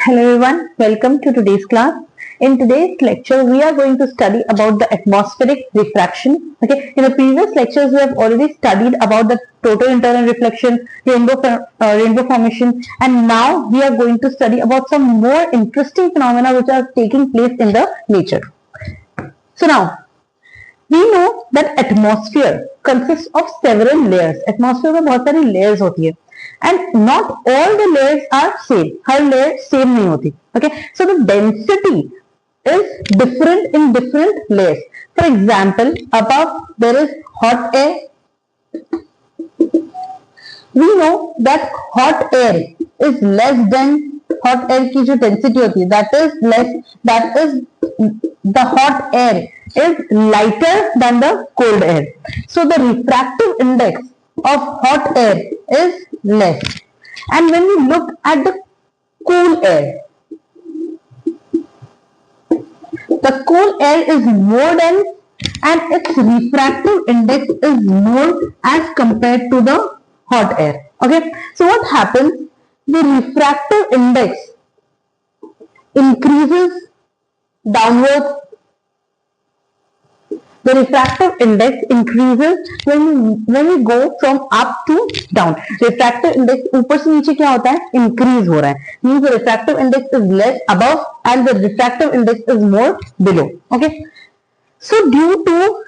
Hello everyone, welcome to today's class. In today's lecture, we are going to study about the atmospheric refraction. Okay, in the previous lectures, we have already studied about the total internal reflection, rainbow formation, and now we are going to study about some more interesting phenomena which are taking place in the nature. So now, we know that atmosphere consists of several layers. Atmosphere में बहुत सारी layers होती है. And not all the layers are same. Her layer same नहीं होती. Okay, so the density is different in different layers. For example, above there is hot air. We know that hot air is less than hot air की जो density होती है, that is less. That is the hot air is lighter than the cold air. So the refractive index of hot air is less. And when we look at the cool air, the cool air is more dense and its refractive index is more as compared to the hot air. Okay, so what happens? The refractive index increases downwards. The refractive index increases when we go from up to down. Refractive index ऊपर से नीचे क्या होता है? Increase हो रहा है. Means the refractive index is less above and the refractive index is more below. Okay. So due to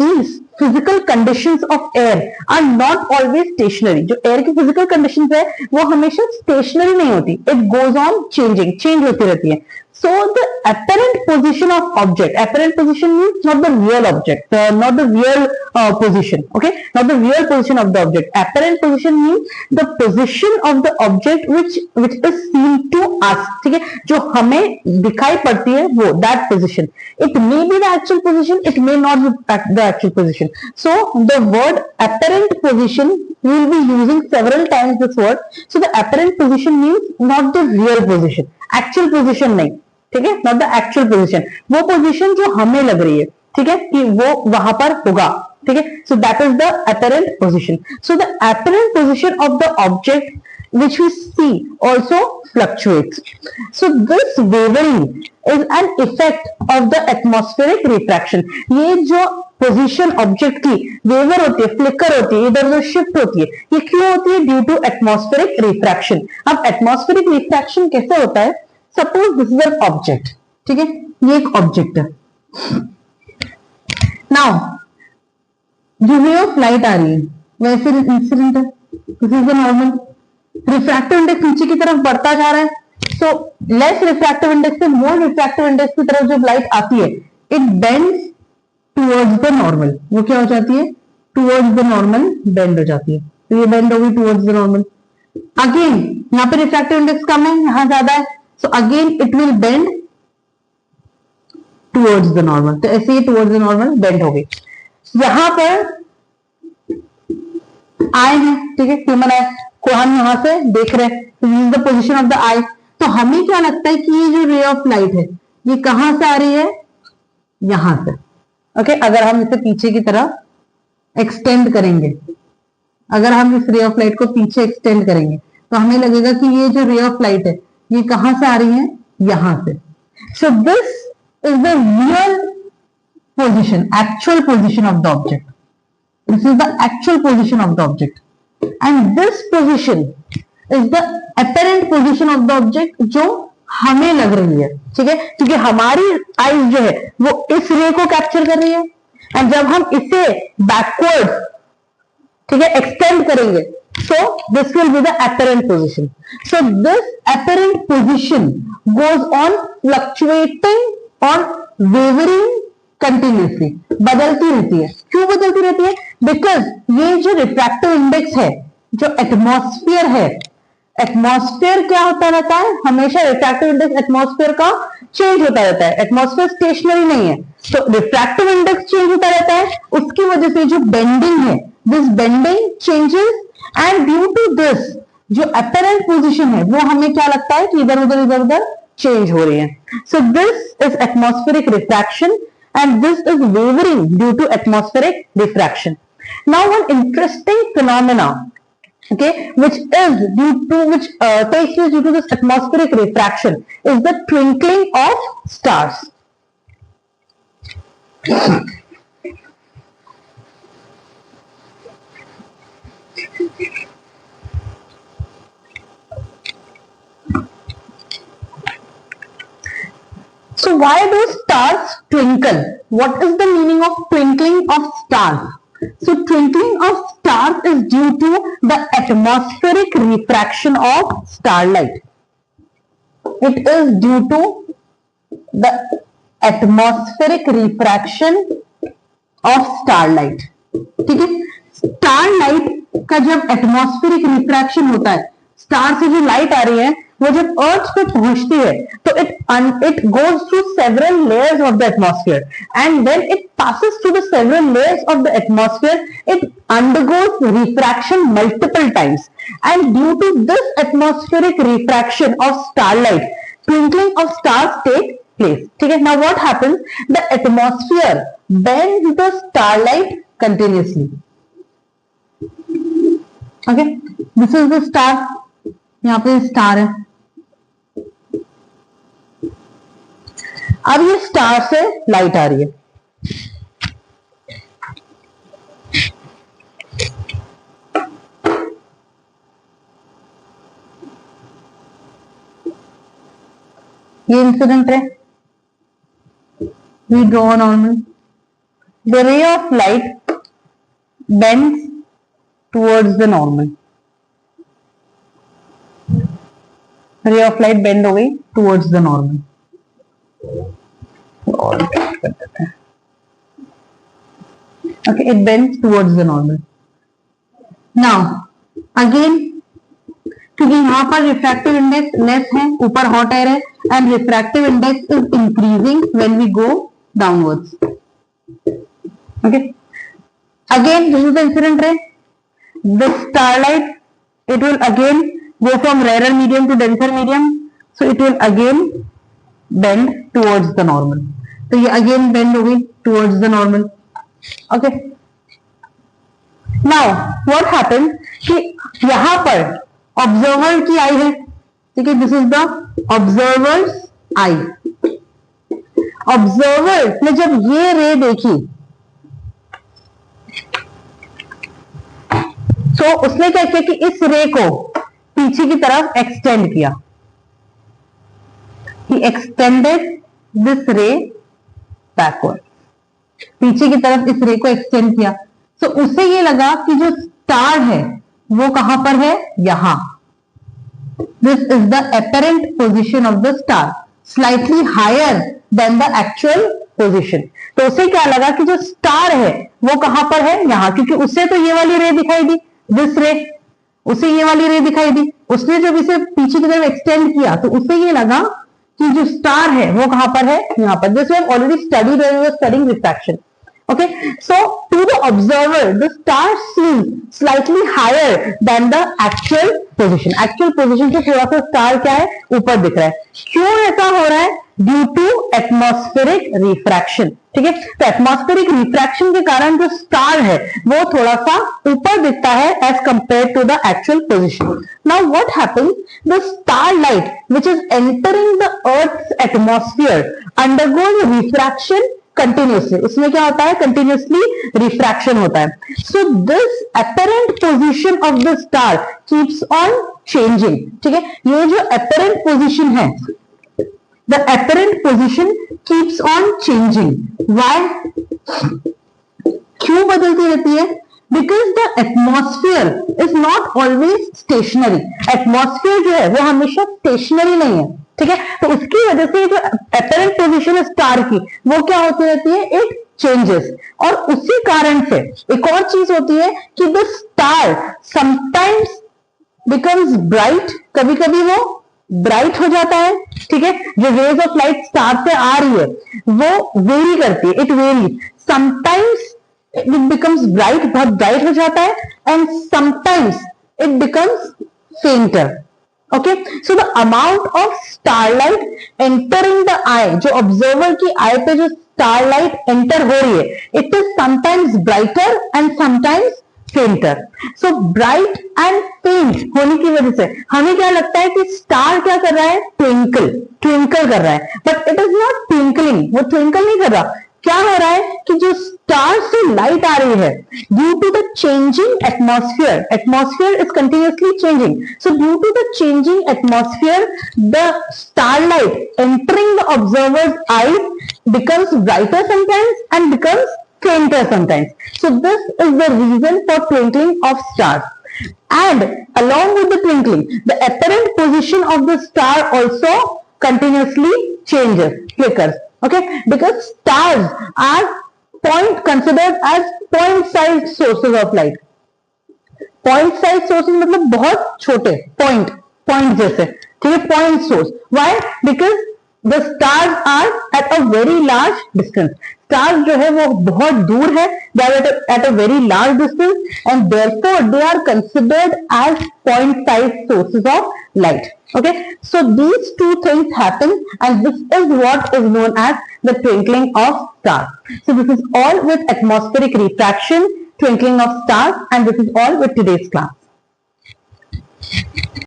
these physical conditions of air are not always stationary. जो air की physical conditions है वो हमेशा stationary नहीं होती. It goes on changing, change होती रहती है. So the apparent position of object, apparent position means not the real object, not the real position, okay, not the real position of the object. Apparent position means the position of the object which is seen to us, ठीक है, जो हमें दिखाई पड़ती है वो, that position. It may be the actual position, it may not be the actual position. So the word apparent position, we will be using several times this word. So the apparent position means not the real position, actual position नहीं, ठीक है, not the actual position, वो position जो हमें लग रही है, ठीक है, कि वो वहां पर होगा, ठीक है. So that is the apparent position. So the apparent position of the object which we see also fluctuates. So this wavering is an effect of the atmospheric refraction. ये जो पोजीशन ऑब्जेक्ट की वेवर होती है, flicker होती है, इधर उधर shift होती है, ये क्यों होती है? Due to atmospheric refraction. अब एटमॉस्फेरिक रिफ्रैक्शन कैसे होता है? Suppose this is an object, ठीक है, ये एक ऑब्जेक्ट है. नाउ जो रे ऑफ लाइट आ रही है वैसे इंसिडेंट है, this is the normal. Refractive index नीचे की तरफ बढ़ता जा रहा है, सो लेस रिफ्रैक्टिव इंडेक्स से मोर रिफ्रैक्टिव इंडेक्स की तरफ जब लाइट आती है it bends towards the normal. वो क्या हो जाती है? टुवर्ड्स द नॉर्मल बेंड हो जाती है. तो ये बेंड होगी टुवर्ड्स द नॉर्मल. अगेन यहाँ पे रिफ्रैक्टिव इंडेक्स कम है, यहाँ ज्यादा है, so again it will bend towards the normal. तो ऐसे ही towards the normal bend हो गई. यहां पर आई है, ठीक है, ह्यूमन आई को हम यहां से देख रहे हैं. This is the position of the eye. तो हमें क्या लगता है कि ये जो रे ऑफ लाइट है ये कहां से आ रही है? यहां से. ओके, अगर हम इसे पीछे की तरह एक्सटेंड करेंगे, अगर हम इस रे ऑफ लाइट को पीछे एक्सटेंड करेंगे तो हमें लगेगा कि ये जो रे ऑफ लाइट है ये कहां से आ रही है? यहां से. सो this is the real position, actual position of the object. This is the actual position of the object and this position is the apparent position of the object जो हमें लग रही है, ठीक है, क्योंकि हमारी आईज जो है वो इस रे को कैप्चर कर रही है एंड जब हम इसे बैकवर्ड, ठीक है, एक्सटेंड करेंगे so this will be the apparent position. So this apparent position goes on fluctuating or wavering continuously. बदलती रहती है. क्यों बदलती रहती है? Because ये जो रिफ्रैक्टिव इंडेक्स है, जो एटमॉस्फेयर है, एटमॉस्फेयर क्या होता रहता है? हमेशा रिफ्रैक्टिव इंडेक्स एटमॉस्फेयर का चेंज होता रहता है. एटमॉस्फेयर स्टेशनरी नहीं है, तो रिफ्रैक्टिव इंडेक्स चेंज होता रहता है. उसकी वजह से जो बेंडिंग है, this bending changes and due to this जो अपरेंट पोजीशन है वो हमें क्या लगता है कि इधर उधर चेंज हो रही है. So this is atmospheric refraction and this is wavering due to atmospheric refraction. Now one interesting phenomena okay, which takes place due to this atmospheric refraction, is the twinkling of stars. So why do stars twinkle? What is the meaning of twinkling of stars? So twinkling of stars is due to the atmospheric refraction of starlight. It is due to the atmospheric refraction of starlight. ठीक है, starlight का जब atmospheric refraction होता है, star से जो light आ रही है वो जब अर्थ पे पहुंचती है तो it goes through several layers of the atmosphere, and when it passes through the several layers of the atmosphere it undergoes refraction multiple times, and due to this atmospheric refraction of starlight twinkling of stars take place. ठीक है, now what happens, the atmosphere bends the starlight continuously. Okay, this is the star, यहाँ पे star है. अब ये star से light आ रही है, ये इंसिडेंट है. We draw normal, the ray of light bends towards the normal. ray of light bend away towards the normal. Okay, it bends towards the normal. Now again, क्योंकि यहाँ पर रिफ्रैक्टिव इंडेक्स लेस है, ऊपर hot air है, and refractive index is increasing when we go downwards. Okay, again this is the incident ray. The starlight, it will again go from rarer medium to denser medium, so it will again bend towards the normal. तो ये again bend होगी towards the normal. Okay, now what happens कि यहाँ पर observer की आई है, ठीक है, this is the observers I. Observer ने जब ये रे देखी तो उसने क्या किया कि इस रे को पीछे की तरफ एक्सटेंड किया. ही एक्सटेंडेड दिस रे बैकवर्ड, पीछे की तरफ इस रे को एक्सटेंड किया. तो उसे ये लगा कि जो स्टार है वो कहां पर है, यहां. This is the apparent position of the star, slightly higher than the actual position. तो उसे क्या लगा कि जो स्टार है वो कहां पर है, यहां, क्योंकि उसे तो ये वाली रे दिखाई दी, दिस रे, उसे ये वाली रे दिखाई दी. उसने जब इसे पीछे की तरफ एक्सटेंड किया तो उसे ये लगा कि जो स्टार है वो कहां पर है, यहां पर. This we have already studied when we were studying refraction. Okay, so to the observer, the star seems slightly higher than the actual position. Actual position से थोड़ा सा स्टार क्या है, ऊपर दिख रहा है. क्यों ऐसा हो रहा है? Due to atmospheric refraction. ठीक है, तो एटमॉस्फेरिक रिफ्रैक्शन के कारण जो स्टार है वो थोड़ा सा ऊपर दिखता है as compared to the actual position. Now what happens, the star light which is entering the earth's atmosphere undergoing refraction continuously. उसमें क्या होता है, कंटिन्यूसली रिफ्रैक्शन होता है. So this apparent position of the star keeps on changing. ठीक है, ये जो अपरेंट पोजीशन है, the apparent position keeps on changing. Why, क्यों बदलती रहती है? Because the atmosphere is not always stationary. Atmosphere जो है वो हमेशा स्टेशनरी नहीं है. ठीक है, तो उसकी वजह से जो अपरेंट पोजीशन है स्टार की वो क्या होती रहती है, इट चेंजेस. और उसी कारण से एक और चीज होती है कि the star sometimes becomes bright, कभी कभी वो ब्राइट हो जाता है. ठीक है, जो रेज ऑफ लाइट स्टार से आ रही है वो वेरी करती है, it vary. Sometimes it becomes bright, बहुत ब्राइट हो जाता है, and sometimes it becomes fainter. Okay, so the amount of starlight entering the eye, जो ऑब्जर्वर की आई पे जो स्टारलाइट एंटर हो रही है, it is sometimes brighter and sometimes fainter. So bright and faint होने की वजह से हमें क्या लगता है कि स्टार क्या कर रहा है, ट्विंकल कर रहा है, but it is not twinkling, वो ट्विंकल नहीं कर रहा. क्या हो रहा है कि जो स्टार से लाइट आ रही है, due to the changing atmosphere is continuously changing, so due to the changing atmosphere the starlight entering the observer's eyes becomes brighter sometimes and becomes fainter sometimes. So this is the reason for twinkling of stars. And along with the twinkling, the apparent position of the star also continuously changes, flickers. Okay, because stars are considered as point-sized sources of light. Point-sized sources मतलब बहुत छोटे point जैसे, ठीक है, point source. Why? Because the stars are at a very large distance. Stars जो है वो बहुत दूर है, they are at a very large distance, and therefore they are considered as point-sized sources of light. Okay, so these two things happen, and this is what is known as the twinkling of stars. So this is all with atmospheric refraction, twinkling of stars, and this is all with today's class.